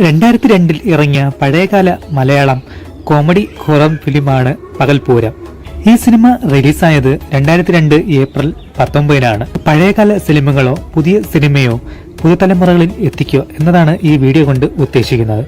2002 ഇറങ്ങിയ പഴയകാല Malayalam comedy horror ഫിലിമാണ് പകൽപൂരം. ഈ സിനിമ റിലീസായത് 2002 ഏപ്രിൽ 19-നാണ്. പഴയകാല സിനിമകളോ പുതിയ സിനിമയോ പുതുതലമുറകളിൽ എത്തിക്കുക എന്നതാണ് ഈ വീഡിയോ കൊണ്ട് ഉദ്ദേശിക്കുന്നത്.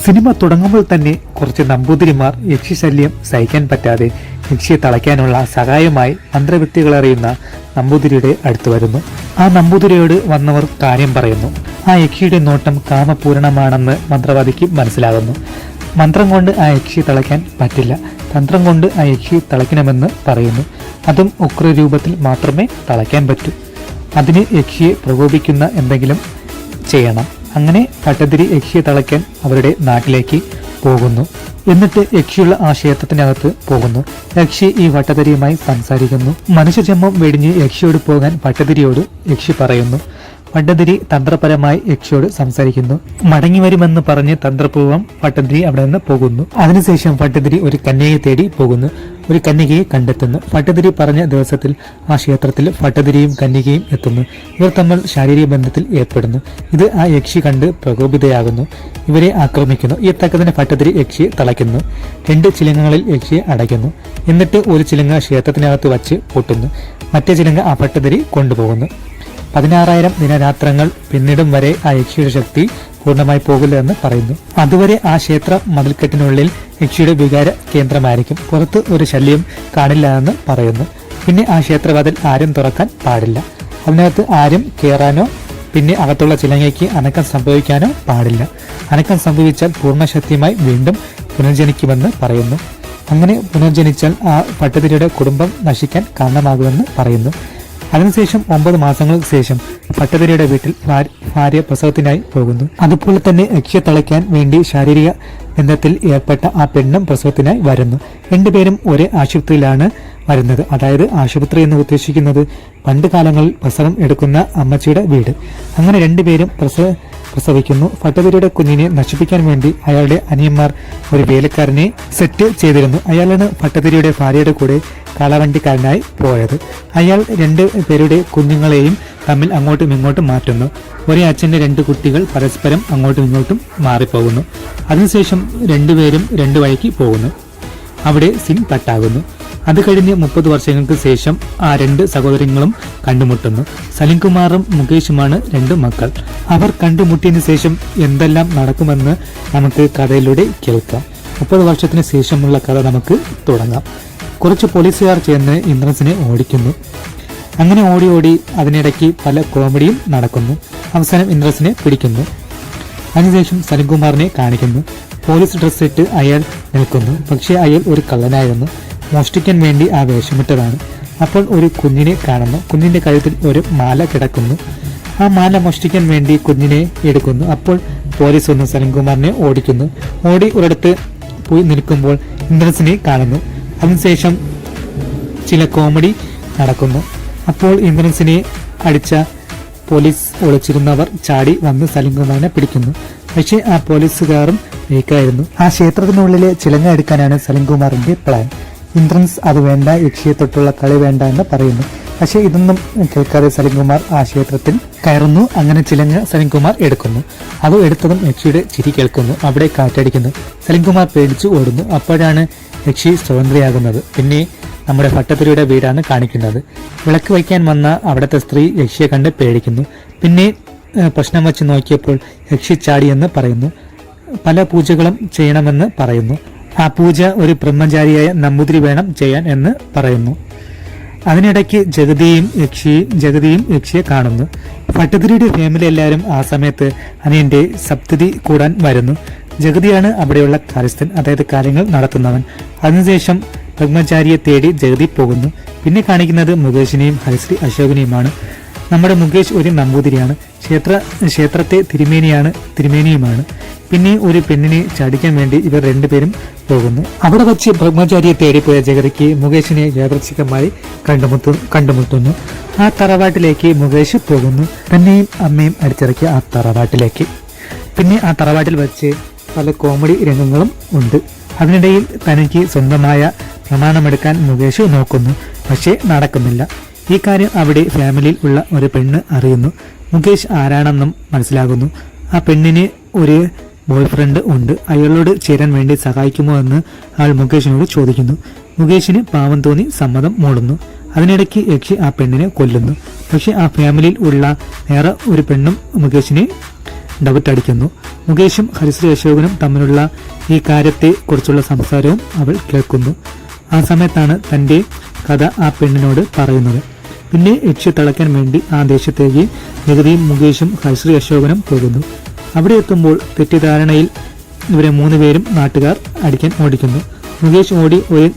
സിനിമ തുടങ്ങുമ്പോൾ തന്നെ കുറച്ച് നമ്പൂതിരിമാർ യക്ഷിശല്യം സഹിക്കാൻ പറ്റാതെ യക്ഷിയെ തളയ്ക്കാനുള്ള സഹായമായി മന്ത്രവിദ്യകളറിയുന്ന നമ്പൂതിരിയുടെ അടുത്ത് വരുന്നു. ആ നമ്പൂതിരിയോട് വന്നവർ കാര്യം പറയുന്നു. ആ യക്ഷിയുടെ നോട്ടം കാമപൂരണമാണെന്ന് മന്ത്രവാദിക്ക് മനസ്സിലാകുന്നു. മന്ത്രം കൊണ്ട് ആ യക്ഷിയെ തളയ്ക്കാൻ പറ്റില്ല, തന്ത്രം കൊണ്ട് ആ യക്ഷിയെ തളയ്ക്കണമെന്ന് പറയുന്നു. അതും ഉഗ്രരൂപത്തിൽ മാത്രമേ തളയ്ക്കാൻ പറ്റൂ. അതിന് യക്ഷിയെ പ്രകോപിക്കുന്ന എന്തെങ്കിലും ചെയ്യണം. അങ്ങനെ ഭട്ടതിരി യക്ഷിയെ തളയ്ക്കാൻ അവരുടെ നാട്ടിലേക്ക് പോകുന്നു. എന്നിട്ട് യക്ഷിയുള്ള ആ ക്ഷേത്രത്തിനകത്ത് പോകുന്നു. യക്ഷി ഈ ഭട്ടതിരിയുമായി സംസാരിക്കുന്നു. മനുഷ്യജന്മം വെടിഞ്ഞ് യക്ഷിയോട് പോകാൻ ഭട്ടതിരിയോട് യക്ഷി പറയുന്നു. ഭട്ടതിരി തന്ത്രപരമായി യക്ഷിയോട് സംസാരിക്കുന്നു. മടങ്ങി വരുമെന്ന് പറഞ്ഞ് തന്ത്രപൂർവ്വം ഭട്ടതിരി അവിടെ നിന്ന് പോകുന്നു. അതിനുശേഷം ഭട്ടതിരി ഒരു കന്യകയെ തേടി പോകുന്നു. ഒരു കന്യകയെ കണ്ടെത്തുന്നു. ഭട്ടതിരി പറഞ്ഞ ദിവസത്തിൽ ആ ക്ഷേത്രത്തിൽ ഭട്ടതിരിയും കന്യകയും എത്തുന്നു. ഇവർ തമ്മിൽ ശാരീരിക ബന്ധത്തിൽ ഏർപ്പെടുന്നു. ഇത് ആ യക്ഷി കണ്ട് പ്രകോപിതയാകുന്നു. ഇവരെ ആക്രമിക്കുന്നു. ഈ തക്കത്തിന് ഭട്ടതിരി യക്ഷിയെ തളയ്ക്കുന്നു. 2 ചിലങ്കകളിൽ യക്ഷിയെ അടയ്ക്കുന്നു. എന്നിട്ട് ഒരു ചിലങ്ക ക്ഷേത്രത്തിനകത്ത് വച്ച് പൊട്ടുന്നു. മറ്റേ ചിലങ്ക ആ ഭട്ടതിരി കൊണ്ടുപോകുന്നു. 16,000 ദിനരാത്രങ്ങൾ പിന്നിടും വരെ ആ യക്ഷിയുടെ ശക്തി പൂർണ്ണമായി പോകില്ല എന്ന് പറയുന്നു. അതുവരെ ആ ക്ഷേത്ര മതിൽക്കെട്ടിനുള്ളിൽ യക്ഷിയുടെ വികാര കേന്ദ്രമായിരിക്കും. പുറത്ത് ഒരു ശല്യം കാണില്ല എന്ന് പറയുന്നു. പിന്നെ ആ ക്ഷേത്രവാതിൽ ആരും തുറക്കാൻ പാടില്ല. അതിനകത്ത് ആരും കയറാനോ പിന്നെ അകത്തുള്ള ചിലങ്ങയ്ക്ക് അനക്കം സംഭവിക്കാനോ പാടില്ല. അനക്കം സംഭവിച്ചാൽ പൂർണ്ണശക്തിയുമായി വീണ്ടും പുനർജനിക്കുമെന്ന് പറയുന്നു. അങ്ങനെ പുനർജനിച്ചാൽ ആ ഭട്ടതിരിയുടെ കുടുംബം നശിക്കാൻ കാരണമാകുമെന്ന് പറയുന്നു. അതിനുശേഷം 9 മാസങ്ങൾക്ക് ശേഷം ഭട്ടതിരിയുടെ വീട്ടിൽ ഭാര്യ പ്രസവത്തിനായി പോകുന്നു. അതുപോലെ തന്നെ യക്ഷിയെ തളയ്ക്കാൻ വേണ്ടി ശാരീരിക ബന്ധത്തിൽ ഏർപ്പെട്ട ആ പെണ്ണും പ്രസവത്തിനായി വരുന്നു. 2 പേരും ഒരേ ആശുപത്രിയിലാണ് വരുന്നത്. അതായത് ആശുപത്രി എന്ന് ഉദ്ദേശിക്കുന്നത് പണ്ട് കാലങ്ങളിൽ പ്രസവം എടുക്കുന്ന അമ്മച്ചിയുടെ വീട്. അങ്ങനെ 2 പേരും പ്രസവിക്കുന്നു. ഭട്ടതിരിയുടെ കുഞ്ഞിനെ നശിപ്പിക്കാൻ വേണ്ടി അയാളുടെ അനിയന്മാർ ഒരു വേലക്കാരനെ സെറ്റ് ചെയ്തിരുന്നു. അയാളാണ് ഭട്ടതിരിയുടെ ഭാര്യയുടെ കൂടെ കാളവണ്ടിക്കാരനായി പോയത്. അയാൾ 2 പേരുടെ കുഞ്ഞുങ്ങളെയും തമ്മിൽ അങ്ങോട്ടും ഇങ്ങോട്ടും മാറ്റുന്നു. ഒരേ അച്ഛന്റെ 2 കുട്ടികൾ പരസ്പരം അങ്ങോട്ടും ഇങ്ങോട്ടും മാറിപ്പോകുന്നു. അതിനുശേഷം 2 പേരും 2 വഴിക്ക് പോകുന്നു. അവിടെ സീൻ കട്ടാകുന്നു. അത് കഴിഞ്ഞ് 30 വർഷങ്ങൾക്ക് ശേഷം ആ 2 സഹോദരങ്ങളും കണ്ടുമുട്ടുന്നു. സലിംകുമാറും മുകേഷുമാണ് 2 മക്കൾ. അവർ കണ്ടുമുട്ടിയതിനു ശേഷം എന്തെല്ലാം നടക്കുമെന്ന് നമുക്ക് കഥയിലൂടെ കേൾക്കാം. 30 വർഷത്തിന് ശേഷമുള്ള കഥ നമുക്ക് തുടങ്ങാം. കുറച്ച് പോലീസുകാർ ചേർന്ന് ഇന്ദ്രൻസിനെ ഓടിക്കുന്നു. അങ്ങനെ ഓടി അതിനിടയ്ക്ക് പല കോമഡിയും നടക്കുന്നു. അവസാനം ഇന്ദ്രൻസിനെ പിടിക്കുന്നു. അതിനുശേഷം സലിംകുമാറിനെ കാണിക്കുന്നു. പോലീസ് ഡ്രസ് ഇട്ട് അയാൾ നിൽക്കുന്നു. പക്ഷേ അയാൾ ഒരു കള്ളനായിരുന്നു. മോഷ്ടിക്കാൻ വേണ്ടി ആ വേഷമിട്ടതാണ്. അപ്പോൾ ഒരു കുഞ്ഞിനെ കാണുന്നു. കുഞ്ഞിന്റെ കഴുത്തിൽ ഒരു മാല കിടക്കുന്നു. ആ മാല മോഷ്ടിക്കാൻ വേണ്ടി കുഞ്ഞിനെ എടുക്കുന്നു. അപ്പോൾ പോലീസ് ഒന്ന് സലിംകുമാറിനെ ഓടിക്കുന്നു. ഓടി ഒരിടത്ത് പോയി നിൽക്കുമ്പോൾ ഇന്ദ്രൻസിനെ കാണുന്നു. അതിനുശേഷം ചില കോമഡി നടക്കുന്നു. അപ്പോൾ ഇന്ദ്രൻസിനെ അടിച്ച പോലീസ് ഒളിച്ചിരുന്നവർ ചാടി വന്ന് സലിംകുമാറിനെ പിടിക്കുന്നു. പക്ഷേ ആ പോലീസുകാരും വീക്കായിരുന്നു. ആ ക്ഷേത്രത്തിനുള്ളിലെ ചിലങ്ക എടുക്കാനാണ് സലിംകുമാറിന്റെ പ്ലാൻ. ഇന്ദ്രൻസ് അത് വേണ്ട, യക്ഷിയെ തൊട്ടുള്ള കളി വേണ്ട എന്ന് പറയുന്നു. പക്ഷെ ഇതൊന്നും കേൾക്കാതെ സലിംകുമാർ ആ ക്ഷേത്രത്തിൽ കയറുന്നു. അങ്ങനെ ചിലങ്ക സലിംകുമാർ എടുക്കുന്നു. അത് എടുത്തതും യക്ഷിയുടെ ചിരി കേൾക്കുന്നു. അവിടെ കാറ്റടിക്കുന്നു. സലിംകുമാർ പേടിച്ചു ഓടുന്നു. അപ്പോഴാണ് യക്ഷി സ്വതന്ത്രയാകുന്നത്. പിന്നെ നമ്മുടെ ഭട്ടതിരിയുടെ വീടാണ് കാണിക്കുന്നത്. വിളക്ക് വയ്ക്കാൻ വന്ന അവിടുത്തെ സ്ത്രീ യക്ഷിയെ കണ്ട് പേടിക്കുന്നു. പിന്നെ പ്രശ്നം വച്ച് നോക്കിയപ്പോൾ യക്ഷി ചാടിയെന്ന് പറയുന്നു. പല പൂജകളും ചെയ്യണമെന്ന് പറയുന്നു. ആ പൂജ ഒരു ബ്രഹ്മചാരിയായ നമ്പൂതിരി വേണം ചെയ്യാൻ എന്ന് പറയുന്നു. അതിനിടയ്ക്ക് ജഗതിയും യക്ഷിയെ കാണുന്നു. ഭട്ടതിരിയുടെ ഫാമിലി എല്ലാവരും ആ സമയത്ത് അനിയന്റെ സപ്തതി കൂടാൻ വരുന്നു. ജഗതിയാണ് അവിടെയുള്ള കാര്യസ്ഥൻ, അതായത് കാര്യങ്ങൾ നടത്തുന്നവൻ. അതിനുശേഷം ബ്രഹ്മചാരിയെ തേടി ജഗതി പോകുന്നു. പിന്നെ കാണിക്കുന്നത് മുകേഷിനെയും ഹരിശ്രീ അശോകനെയുമാണ്. നമ്മുടെ മുകേഷ് ഒരു നമ്പൂതിരിയാണ്. ക്ഷേത്രത്തെ തിരുമേനിയുമാണ്. പിന്നെ ഒരു പെണ്ണിനെ ചാടിക്കാൻ വേണ്ടി ഇവർ 2 പേരും പോകുന്നു. അവിടെ വച്ച് ബ്രഹ്മചാരിയെ തേടിപ്പോയ ജഗതിക്ക് മുകേഷിനെ യാദൃച്ഛികമായി കണ്ടുമുട്ടുന്നു. ആ തറവാട്ടിലേക്ക് മുകേഷ് പോകുന്നു. തന്നെയും അമ്മയും അടിച്ചിറക്കിയ ആ തറവാട്ടിലേക്ക്. പിന്നെ ആ തറവാട്ടിൽ വെച്ച് പല കോമഡി രംഗങ്ങളും ഉണ്ട്. അതിനിടയിൽ തനിക്ക് സ്വന്തമായ പ്രമാണമെടുക്കാൻ മുകേഷ് നോക്കുന്നു. പക്ഷേ നടക്കുന്നില്ല. ഈ കാര്യം അവിടെ ഫാമിലിയിൽ ഉള്ള ഒരു പെണ്ണ് അറിയുന്നു. മുകേഷ് ആരാണെന്നും മനസ്സിലാകുന്നു. ആ പെണ്ണിന് ഒരു ബോയ് ഫ്രണ്ട് ഉണ്ട്. അയാളോട് ചേരാൻ വേണ്ടി സഹായിക്കുമോ എന്ന് അയാൾ മുകേഷിനോട് ചോദിക്കുന്നു. മുകേഷിന് പാവം തോന്നി സമ്മതം മൂളുന്നു. അതിനിടയ്ക്ക് യക്ഷി ആ പെണ്ണിനെ കൊല്ലുന്നു. പക്ഷെ ആ ഫാമിലിയിൽ ഉള്ള വേറെ ഒരു പെണ്ണും മുകേഷിനെ ഡബിട്ടടിക്കുന്നു. മുകേഷും ഹരിശ്രീ അശോകനും തമ്മിലുള്ള ഈ കാര്യത്തെ കുറിച്ചുള്ള സംസാരവും അവൾ കേൾക്കുന്നു. ആ സമയത്താണ് തന്റെ കഥ ആ പെണ്ണിനോട് പറയുന്നത്. പിന്നെ യക്ഷി തളയ്ക്കാൻ വേണ്ടി ആ ദേശത്തേക്ക് ജഗതിയും മുകേഷും ഹരിശ്രീ അശോകനും പോകുന്നു. അവിടെ എത്തുമ്പോൾ തെറ്റിദ്ധാരണയിൽ ഇവരെ 3 പേരും നാട്ടുകാർ അടിക്കാൻ ഓടിക്കുന്നു. മുകേഷ് ഓടി ഒരു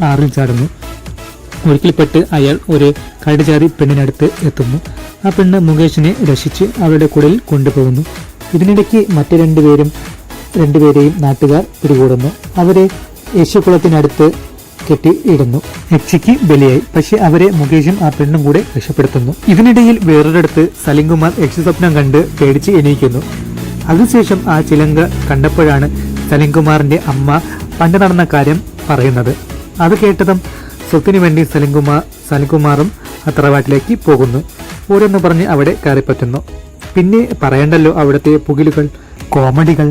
ആറിൽ ചാടുന്നു. ഒരിക്കൽപ്പെട്ട് അയാൾ ഒരു കടുജാതി പെണ്ണിനടുത്ത് എത്തുന്നു. ആ പെണ്ണ് മുകേഷിനെ രക്ഷിച്ച് അവരുടെ കുടലിൽ കൊണ്ടുപോകുന്നു. ഇതിനിടയ്ക്ക് മറ്റു രണ്ടുപേരെയും നാട്ടുകാർ പിടികൂടുന്നു. അവരെ യശുകുളത്തിനടുത്ത് കെട്ടിയിടുന്നു. യക്ഷിക്ക് ബലിയായി. പക്ഷെ അവരെ മുകേഷും ആ പെണ്ണും കൂടെ രക്ഷപ്പെടുത്തുന്നു. ഇതിനിടയിൽ വേറൊരിടത്ത് സലിംകുമാർ യക്ഷി സ്വപ്നം കണ്ട് പേടിച്ച് എണീക്കുന്നു. അതിനുശേഷം ആ ചിലങ്ക കണ്ടപ്പോഴാണ് സലിംകുമാറിന്റെ അമ്മ പണ്ട് നടന്ന കാര്യം പറയുന്നത്. അത് കേട്ടതും സ്വത്തിനു വേണ്ടി സലിംകുമാറും ആ തറവാട്ടിലേക്ക് പോകുന്നു. ഓരോന്ന് പറഞ്ഞ് അവിടെ കയറിപ്പറ്റുന്നു. പിന്നെ പറയണ്ടല്ലോ അവിടുത്തെ പുകിലുകൾ, കോമഡികൾ.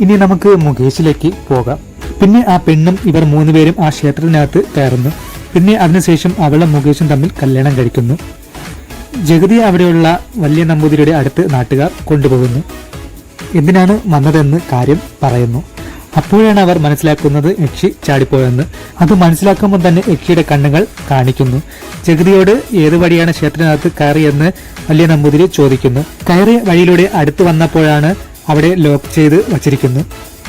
ഇനി നമുക്ക് മുകേഷിലേക്ക് പോകാം. പിന്നെ ആ പെണ്ണും ഇവർ 3 പേരും ആ ക്ഷേത്രത്തിനകത്ത് കയറുന്നു. പിന്നെ അതിനുശേഷം അവളും മുകേഷും തമ്മിൽ കല്യാണം കഴിക്കുന്നു. ജഗതി അവിടെയുള്ള വലിയ നമ്പൂതിരിയുടെ അടുത്ത് നാട്ടുകാർ കൊണ്ടുപോകുന്നു. എന്തിനാണ് വന്നതെന്ന് കാര്യം പറയുന്നു. അപ്പോഴാണ് അവർ മനസ്സിലാക്കുന്നത് യക്ഷി ചാടിപ്പോയെന്ന്. അത് മനസ്സിലാക്കുമ്പോൾ തന്നെ യക്ഷിയുടെ കണ്ണുകൾ കാണിക്കുന്നു. ജഗതിയോട് ഏത് വഴിയാണ് ക്ഷേത്രത്തിനകത്ത് കയറിയെന്ന് വലിയ നമ്പൂതിരി ചോദിക്കുന്നു. കയറിയ വഴിയിലൂടെ അടുത്ത് വന്നപ്പോഴാണ് അവിടെ ലോക്ക് ചെയ്ത് വച്ചിരിക്കുന്നു.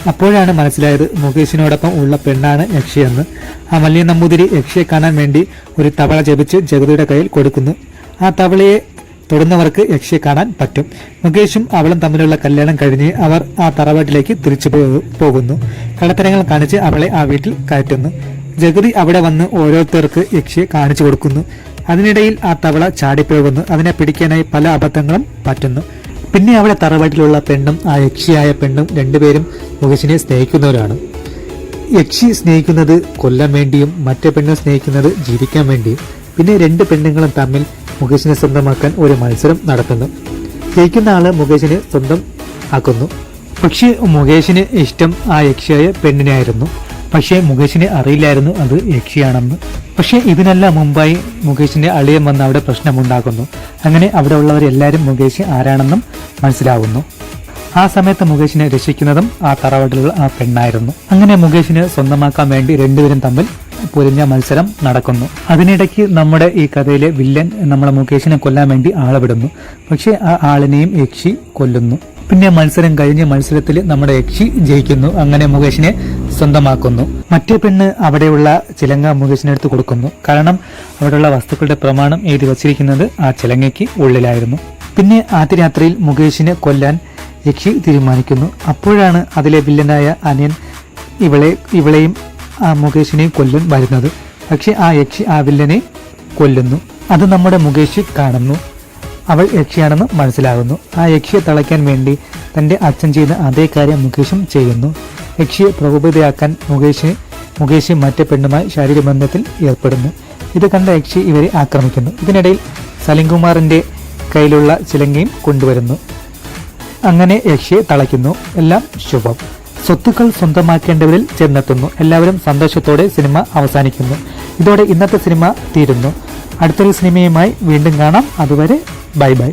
അപ്പോഴാണ് മനസ്സിലായത് മുകേഷിനോടൊപ്പം ഉള്ള പെണ്ണാണ് യക്ഷിയെന്ന്. ആ വലിയ നമ്പൂതിരി യക്ഷിയെ കാണാൻ വേണ്ടി ഒരു തവള ജപിച്ച് ജഗതിയുടെ കയ്യിൽ കൊടുക്കുന്നു. ആ തവളയെ തൊടുന്നവർക്ക് യക്ഷിയെ കാണാൻ പറ്റും. മുകേഷും അവളും തമ്മിലുള്ള കല്യാണം കഴിഞ്ഞ് അവർ ആ തറവാട്ടിലേക്ക് തിരിച്ചു പോകുന്നു. കള്ളത്തരങ്ങൾ കാണിച്ച് അവളെ ആ വീട്ടിൽ കയറ്റുന്നു. ജഗതി അവിടെ വന്ന് ഓരോരുത്തർക്ക് യക്ഷിയെ കാണിച്ചു കൊടുക്കുന്നു. അതിനിടയിൽ ആ തവള ചാടിപ്പോകുന്നു. അതിനെ പിടിക്കാനായി പല അബദ്ധങ്ങളും പറ്റുന്നു. പിന്നെ അവിടെ തറവാട്ടിലുള്ള പെണ്ണും ആ യക്ഷിയായ പെണ്ണും 2 പേരും മുകേഷിനെ സ്നേഹിക്കുന്നവരാണ്. യക്ഷി സ്നേഹിക്കുന്നത് കൊല്ലാൻ വേണ്ടിയും മറ്റേ പെണ്ണ് സ്നേഹിക്കുന്നത് ജീവിക്കാൻ വേണ്ടിയും. പിന്നെ 2 പെണ്ണുങ്ങളും തമ്മിൽ മുകേഷിനെ സ്വന്തമാക്കാൻ ഒരു മത്സരം നടത്തുന്നു. ജയിക്കുന്ന ആള് മുകേഷിനെ സ്വന്തം ആക്കുന്നു. പക്ഷേ മുകേഷിന് ഇഷ്ടം ആ യക്ഷിയായ പെണ്ണിനായിരുന്നു. പക്ഷേ മുകേഷിന് അറിയില്ലായിരുന്നു അത് യക്ഷിയാണെന്ന്. പക്ഷേ ഇതിനെല്ലാം മുമ്പായി മുകേഷിന്റെ അളിയൻ വന്ന് അവിടെ പ്രശ്നമുണ്ടാക്കുന്നു. അങ്ങനെ അവിടെ ഉള്ളവരെല്ലാവരും മുകേഷ് ആരാണെന്നും മനസ്സിലാവുന്നു. ആ സമയത്ത് മുകേഷിനെ രക്ഷിക്കുന്നതും ആ തറവാട്ടിലുള്ള ആ പെണ്ണായിരുന്നു. അങ്ങനെ മുകേഷിനെ സ്വന്തമാക്കാൻ വേണ്ടി 2 പേരും തമ്മിൽ പൊരിഞ്ഞ മത്സരം നടക്കുന്നു. അതിനിടയ്ക്ക് നമ്മുടെ ഈ കഥയിലെ വില്ലൻ നമ്മളെ മുകേഷിനെ കൊല്ലാൻ വേണ്ടി ആളെ വിടുന്നു. പക്ഷെ ആ ആളിനെയും യക്ഷി കൊല്ലുന്നു. പിന്നെ മത്സരം കഴിഞ്ഞ് മത്സരത്തിൽ നമ്മുടെ യക്ഷി ജയിക്കുന്നു. അങ്ങനെ മുകേഷിനെ സ്വന്തമാക്കുന്നു. മറ്റേ പെണ്ണ് അവിടെയുള്ള ചിലങ്ക മുകേഷിനെടുത്ത് കൊടുക്കുന്നു. കാരണം അവിടെയുള്ള വസ്തുക്കളുടെ പ്രമാണം എഴുതി വച്ചിരിക്കുന്നത് ആ ചിലങ്ങയ്ക്ക് ഉള്ളിലായിരുന്നു. പിന്നെ ആദ്യ രാത്രിയിൽ മുകേഷിനെ കൊല്ലാൻ യക്ഷി തീരുമാനിക്കുന്നു. അപ്പോഴാണ് അതിലെ വില്ലനായ അനിയൻ ഇവളെയും ആ മുകേഷിനെയും കൊല്ലാൻ വരുന്നത്. പക്ഷെ ആ യക്ഷി ആ വില്ലനെ കൊല്ലുന്നു. അത് നമ്മുടെ മുകേഷ് കാണുന്നു. അവൾ യക്ഷിയാണെന്ന് മനസ്സിലാകുന്നു. ആ യക്ഷിയെ തളയ്ക്കാൻ വേണ്ടി തന്റെ അച്ഛൻ ചെയ്ത അതേ കാര്യം മുകേഷും ചെയ്യുന്നു. യക്ഷിയെ പ്രകോപിതയാക്കാൻ മുകേഷ് മറ്റേ പെണ്ണുമായി ശാരീരിക ബന്ധത്തിൽ ഏർപ്പെടുന്നു. ഇത് കണ്ട യക്ഷി ഇവരെ ആക്രമിക്കുന്നു. ഇതിനിടയിൽ സലിംകുമാറിന്റെ കയ്യിലുള്ള ചിലങ്കയും കൊണ്ടുവരുന്നു. അങ്ങനെ യക്ഷിയെ തളയ്ക്കുന്നു. എല്ലാം ശുഭം. സ്വത്തുക്കൾ സ്വന്തമാക്കേണ്ടവരിൽ ചെന്നെത്തുന്നു. എല്ലാവരും സന്തോഷത്തോടെ സിനിമ അവസാനിക്കുന്നു. ഇതോടെ ഇന്നത്തെ സിനിമ തീരുന്നു. അടുത്തൊരു സിനിമയുമായി വീണ്ടും കാണാം. അതുവരെ ബൈ ബൈ.